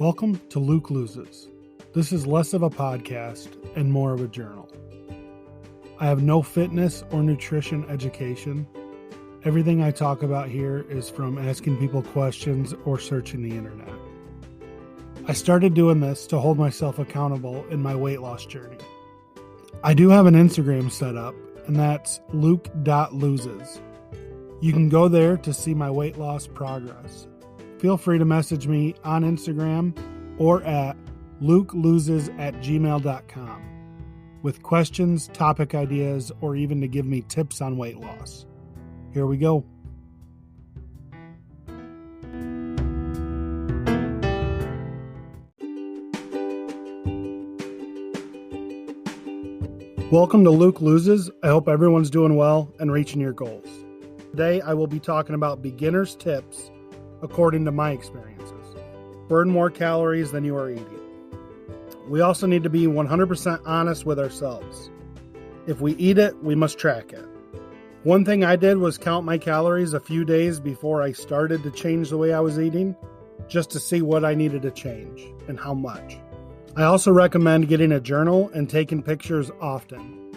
Welcome to Luke Loses. This is less of a podcast and more of a journal. I have no fitness or nutrition education. Everything I talk about here is from asking people questions or searching the internet. I started doing this to hold myself accountable in my weight loss journey. I do have an Instagram set up, and that's luke.loses. You can go there to see my weight loss progress. Feel free to message me on Instagram or at lukeloses@gmail.com with questions, topic ideas, or even to give me tips on weight loss. Here we go. Welcome to Luke Loses. I hope everyone's doing well and reaching your goals. Today I will be talking about beginner's tips according to my experiences. Burn more calories than you are eating. We also need to be 100% honest with ourselves. If we eat it, we must track it. One thing I did was count my calories a few days before I started to change the way I was eating, just to see what I needed to change and how much. I also recommend getting a journal and taking pictures often.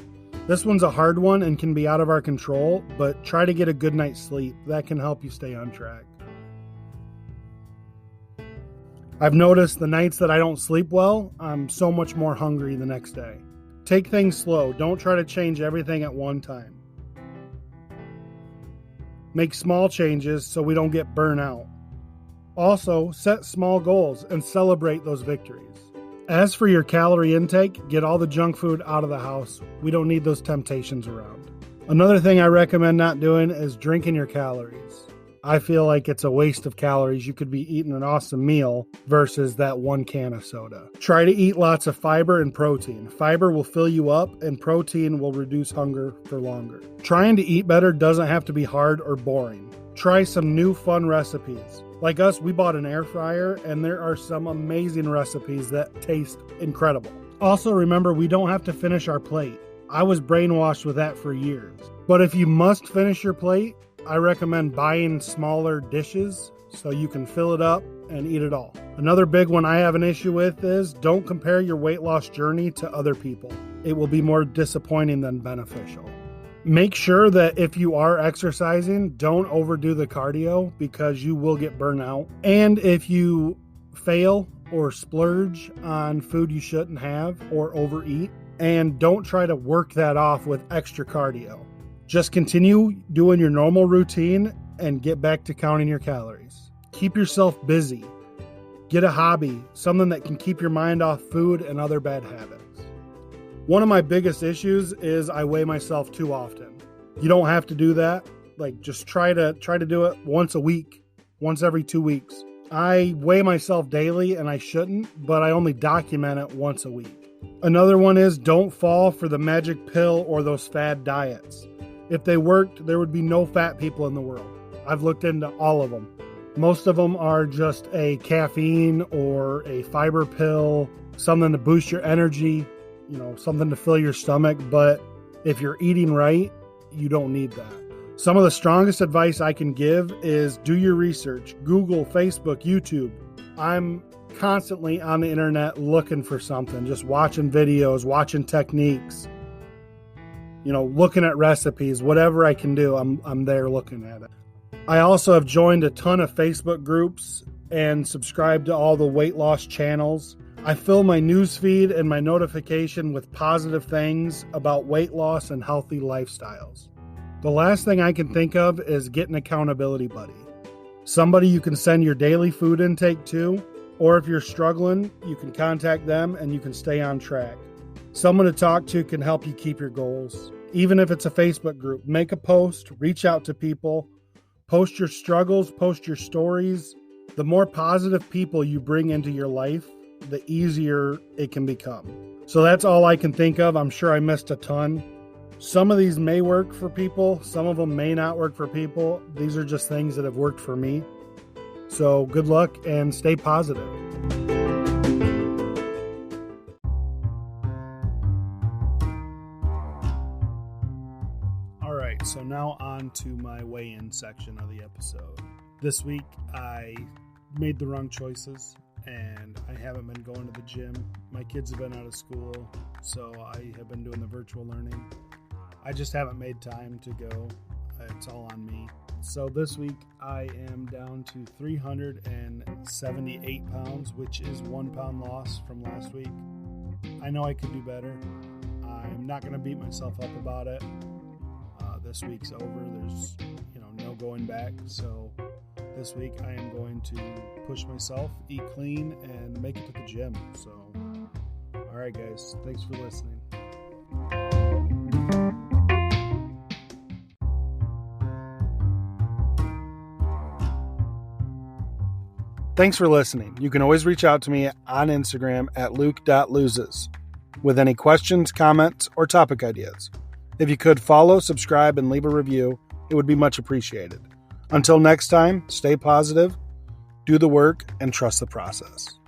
This one's a hard one and can be out of our control, but try to get a good night's sleep. That can help you stay on track. I've noticed the nights that I don't sleep well, I'm so much more hungry the next day. Take things slow. Don't try to change everything at one time. Make small changes so we don't get burnt out. Also, set small goals and celebrate those victories. As for your calorie intake, get all the junk food out of the house. We don't need those temptations around. Another thing I recommend not doing is drinking your calories. I feel like it's a waste of calories. You could be eating an awesome meal versus that one can of soda. Try to eat lots of fiber and protein. Fiber will fill you up and protein will reduce hunger for longer. Trying to eat better doesn't have to be hard or boring. Try some new fun recipes. Like us, we bought an air fryer and there are some amazing recipes that taste incredible. Also remember, we don't have to finish our plate. I was brainwashed with that for years. But if you must finish your plate, I recommend buying smaller dishes so you can fill it up and eat it all. Another big one I have an issue with is don't compare your weight loss journey to other people. It will be more disappointing than beneficial. Make sure that if you are exercising, don't overdo the cardio because you will get burnt out. And if you fail or splurge on food you shouldn't have or overeat, and don't try to work that off with extra cardio. Just continue doing your normal routine and get back to counting your calories. Keep yourself busy. Get a hobby, something that can keep your mind off food and other bad habits. One of my biggest issues is I weigh myself too often. You don't have to do that. Just try to do it once a week, once every 2 weeks. I weigh myself daily and I shouldn't, but I only document it once a week. Another one is don't fall for the magic pill or those fad diets. If they worked, there would be no fat people in the world. I've looked into all of them. Most of them are just a caffeine or a fiber pill, something to boost your energy, something to fill your stomach. But if you're eating right, you don't need that. Some of the strongest advice I can give is do your research. Google, Facebook, YouTube. I'm constantly on the internet looking for something, just watching videos, watching techniques. Looking at recipes, whatever I can do, I'm there looking at it. I also have joined a ton of Facebook groups and subscribed to all the weight loss channels. I fill my news feed and my notification with positive things about weight loss and healthy lifestyles. The last thing I can think of is get an accountability buddy. Somebody you can send your daily food intake to, or if you're struggling, you can contact them and you can stay on track. Someone to talk to can help you keep your goals. Even if it's a Facebook group, make a post, reach out to people, post your struggles, post your stories. The more positive people you bring into your life, the easier it can become. So that's all I can think of. I'm sure I missed a ton. Some of these may work for people. Some of them may not work for people. These are just things that have worked for me. So good luck and stay positive. So now on to my weigh-in section of the episode. This week I made the wrong choices and I haven't been going to the gym. My kids have been out of school, so I have been doing the virtual learning. I just haven't made time to go. It's all on me. So this week I am down to 378 pounds, which is 1 pound loss from last week. I know I could do better. I'm not going to beat myself up about it. This week's over. There's, no going back. So this week I am going to push myself, eat clean, and make it to the gym. So, all right, guys. Thanks for listening. Thanks for listening. You can always reach out to me on Instagram at luke.loses with any questions, comments, or topic ideas. If you could follow, subscribe, and leave a review, it would be much appreciated. Until next time, stay positive, do the work, and trust the process.